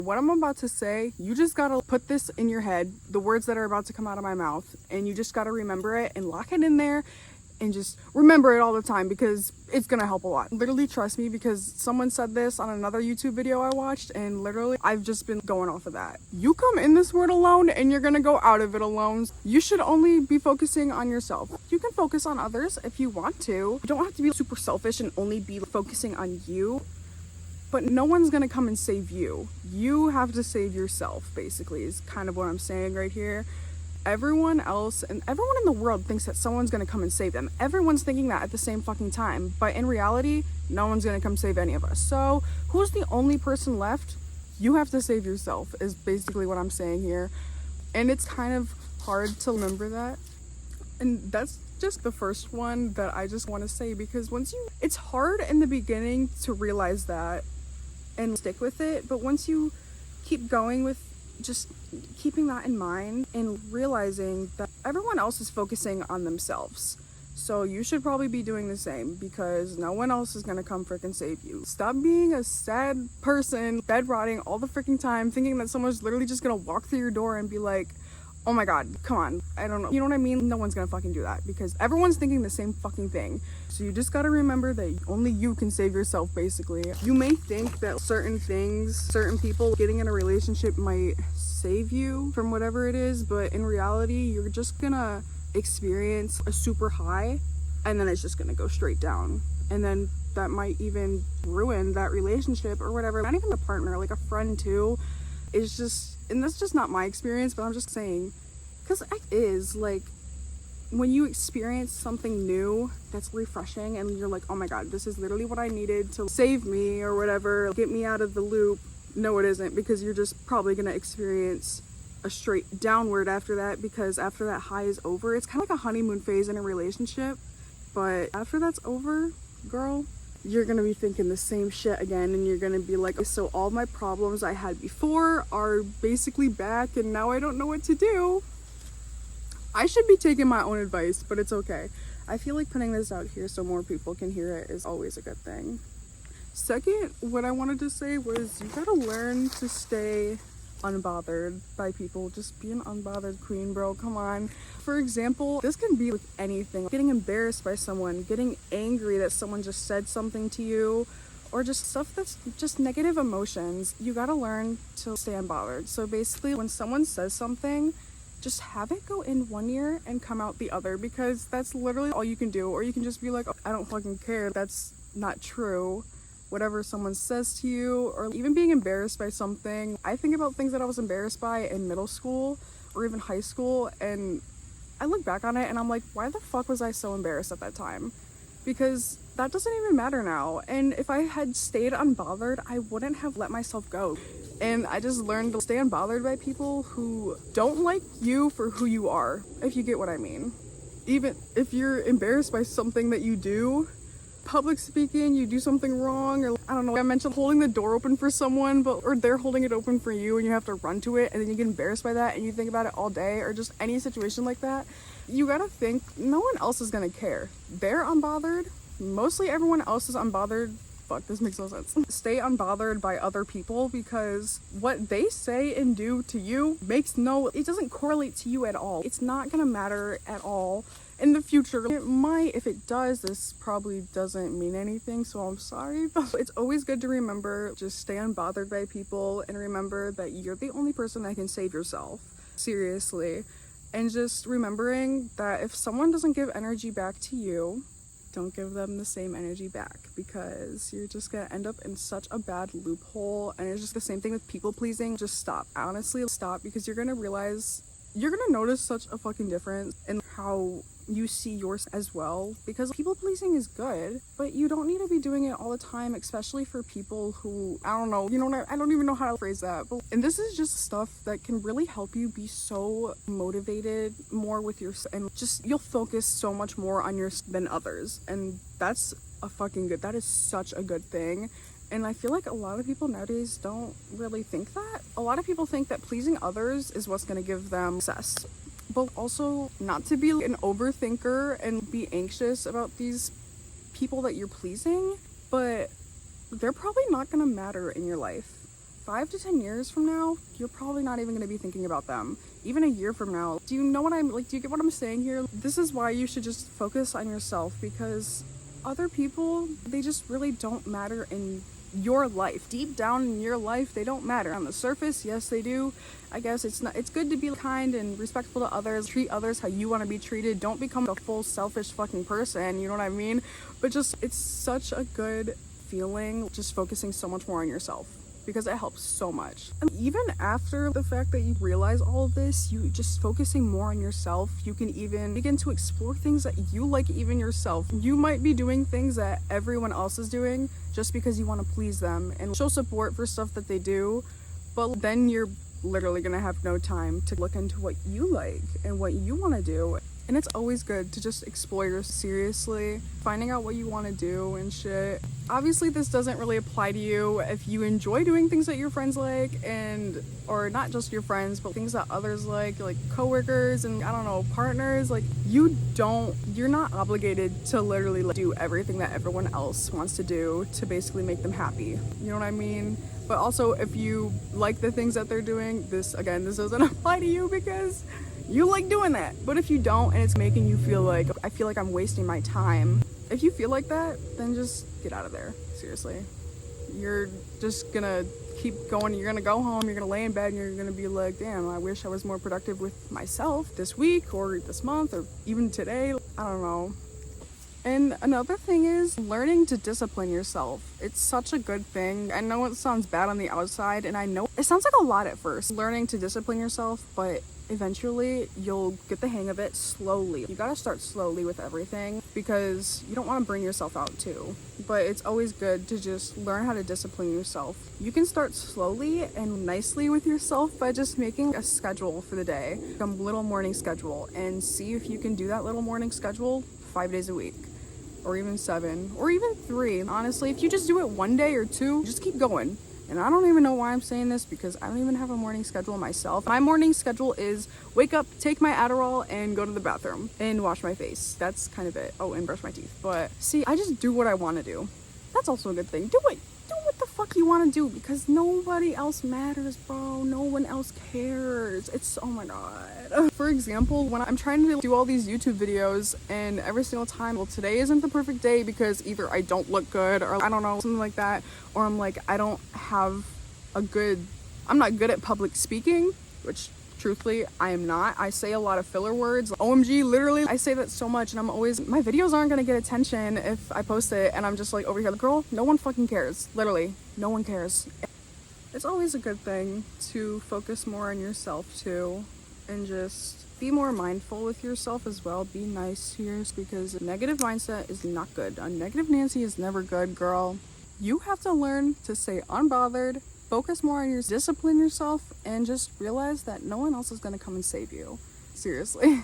What I'm about to say, you just gotta put this in your head, the words that are about to come out of my mouth, and you just gotta remember it and lock it in there and just remember it all the time, because it's gonna help a lot. Literally, trust me, because someone said this on another YouTube video I watched, and literally I've just been going off of that. You come in this world alone and you're gonna go out of it alone. You should only be focusing on yourself. You can focus on others if you want to. You don't have to be super selfish and only be focusing on you, but no one's gonna come and save you. You have to save yourself, basically, is kind of what I'm saying right here. Everyone else and everyone in the world thinks that someone's gonna come and save them. Everyone's thinking that at the same fucking time, but in reality, no one's gonna come save any of us. So who's the only person left? You have to save yourself, is basically what I'm saying here. And it's kind of hard to remember that. And that's just the first one that I just want to say, because it's hard in the beginning to realize that and stick with it, but once you keep going with just keeping that in mind and realizing that everyone else is focusing on themselves, so you should probably be doing the same, because no one else is gonna come freaking save you. Stop being a sad person, bed rotting all the freaking time, thinking that someone's literally just gonna walk through your door and be like, oh my god, come on. I don't know, you know what I mean? No one's gonna fucking do that, because everyone's thinking the same fucking thing. So you just gotta remember that only you can save yourself, basically. You may think that certain things, certain people getting in a relationship might save you from whatever it is, but in reality, you're just gonna experience a super high, and then it's just gonna go straight down. And then that might even ruin that relationship or whatever. Not even a partner, like a friend too. It's just, and that's just not my experience, but I'm just saying, because it is like, when you experience something new that's refreshing and you're like, oh my god, this is literally what I needed to save me or whatever, get me out of the loop. No, it isn't, because you're just probably gonna experience a straight downward after that, because after that high is over, it's kind of like a honeymoon phase in a relationship, but after that's over, girl, you're gonna be thinking the same shit again, and you're gonna be like, so all my problems I had before are basically back, and now I don't know what to do. I should be taking my own advice, but it's okay. I feel like putting this out here so more people can hear it is always a good thing. Second, what I wanted to say was, you gotta learn to stay unbothered by people. Just be an unbothered queen, bro. Come on. For example, this can be with anything. Getting embarrassed by someone, getting angry that someone just said something to you, or just stuff that's just negative emotions. You gotta learn to stay unbothered. So basically, when someone says something, just have it go in one ear and come out the other, because that's literally all you can do. Or you can just be like, oh, I don't fucking care. That's not true. Whatever someone says to you, or even being embarrassed by something. I think about things that I was embarrassed by in middle school or even high school, and I look back on it and I'm like, why the fuck was I so embarrassed at that time? Because that doesn't even matter now. And if I had stayed unbothered, I wouldn't have let myself go. And I just learned to stay unbothered by people who don't like you for who you are, if you get what I mean. Even if you're embarrassed by something that you do, public speaking, you do something wrong, or I don't know, I mentioned holding the door open for someone, or they're holding it open for you and you have to run to it, and then you get embarrassed by that and you think about it all day, or just any situation like that. You gotta think, no one else is gonna care. They're unbothered. Mostly everyone else is unbothered. Fuck, this makes no sense. Stay unbothered by other people, because what they say and do to you it doesn't correlate to you at all. It's not gonna matter at all in the future. It might. If it does, this probably doesn't mean anything, so I'm sorry, but it's always good to remember, just stay unbothered by people, and remember that you're the only person that can save yourself. Seriously. And just remembering that if someone doesn't give energy back to you, don't give them the same energy back, because you're just gonna end up in such a bad loophole. And it's just the same thing with people pleasing. Just stop. Honestly, stop, because you're gonna notice such a fucking difference in how you see yours as well, because people pleasing is good, but you don't need to be doing it all the time, especially for people who, I don't know, I don't even know how to phrase that, and this is just stuff that can really help you be so motivated more with and just, you'll focus so much more on than others, and that is such a good thing. And I feel like a lot of people nowadays don't really think that. A lot of people think that pleasing others is what's going to give them success. But also, not to be an overthinker and be anxious about these people that you're pleasing, but they're probably not going to matter in your life 5 to 10 years from now, you're probably not even going to be thinking about them. Even a year from now. Do you know what I'm like? Do you get what I'm saying here? This is why you should just focus on yourself, because other people, they just really don't matter in your life. Deep down in your life, they don't matter. On the surface, yes, they do. I guess it's good to be kind and respectful to others, treat others how you want to be treated. Don't become a full selfish fucking person, you know what I mean? But just, it's such a good feeling just focusing so much more on yourself, because it helps so much. And even after the fact that you realize all of this, you just focusing more on yourself, you can even begin to explore things that you like even yourself. You might be doing things that everyone else is doing just because you want to please them and show support for stuff that they do, but then you're literally gonna have no time to look into what you like and what you want to do. And it's always good to just explore yourself seriously, finding out what you want to do and shit. Obviously, this doesn't really apply to you if you enjoy doing things that your friends like, and or not just your friends, but things that others like coworkers and I don't know, partners. Like you're not obligated to literally do everything that everyone else wants to do to basically make them happy. You know what I mean? But also, if you like the things that they're doing, this doesn't apply to you because you like doing that. But if you don't and it's making you feel like, I feel like I'm wasting my time, if you feel like that, then just get out of there. Seriously. You're just gonna keep going. You're gonna go home, you're gonna lay in bed, and you're gonna be like, damn, I wish I was more productive with myself this week or this month or even today. I don't know. And another thing is learning to discipline yourself. It's such a good thing. I know it sounds bad on the outside, and I know it sounds like a lot at first, learning to discipline yourself, but eventually you'll get the hang of it slowly. You gotta start slowly with everything because you don't want to bring yourself out too. But it's always good to just learn how to discipline yourself. You can start slowly and nicely with yourself by just making a schedule for the day, a little morning schedule, and see if you can do that little morning schedule 5 days a week. Or even 7, or even 3. Honestly, if you just do it 1 day or 2, just keep going. And I don't even know why I'm saying this because I don't even have a morning schedule myself. My morning schedule is wake up, take my Adderall, and go to the bathroom and wash my face. That's kind of it. Oh, and brush my teeth. But see, I just do what I want to do. That's also a good thing. Do what the fuck you want to do, because nobody else matters, bro. No one else cares. It's, oh my god. For example, when I'm trying to do all these YouTube videos and every single time, well, today isn't the perfect day because either I don't look good or I don't know, something like that, or I'm like, I'm not good at public speaking, which truthfully, I am not. I say a lot of filler words. OMG, literally, I say that so much, and my videos aren't gonna get attention if I post it, and I'm just like over here, girl, no one fucking cares. Literally, no one cares. It's always a good thing to focus more on yourself too, and just be more mindful with yourself as well. Be nice to yours, because a negative mindset is not good. A negative Nancy is never good, girl. You have to learn to stay unbothered, focus more on your discipline yourself, and just realize that no one else is going to come and save you. Seriously.